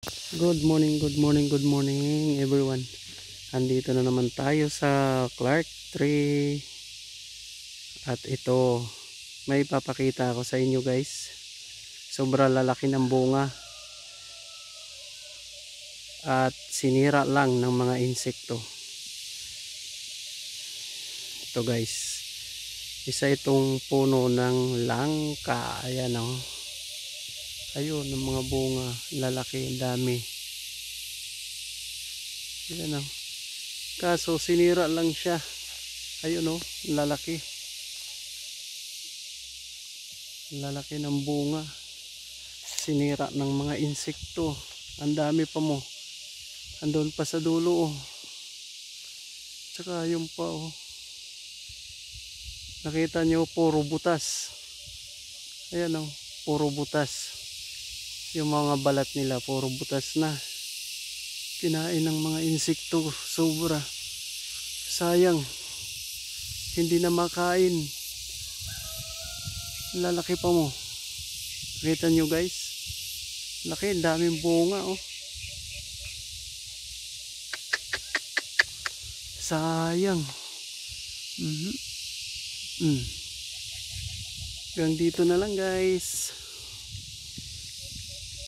Good morning, good morning, good morning everyone. Andito na naman tayo sa Clark Tree. At ito, may papakita ako sa inyo guys. Sobra lalaki ng bunga. At sinira lang ng mga insekto. Ito guys. Isa itong puno ng langka. Ayan o. Ayun, ng mga bunga. Lalaki, dami. Ayan o. Kaso sinira lang siya. Ayun o, lalaki. Lalaki ng bunga. Sinira ng mga insekto. Ang dami pa mo. Andun pa sa dulo oh. Tsaka yung pa oh. Nakita nyo puro butas. Ayan oh, puro butas. Yung mga balat nila puro butas na. Kinain ng mga insekto. Sobra. Sayang. Hindi na makain. Lalaki pa mo. Nakita nyo guys. Laki, daming bunga oh. Sayang. Hanggang dito na lang guys.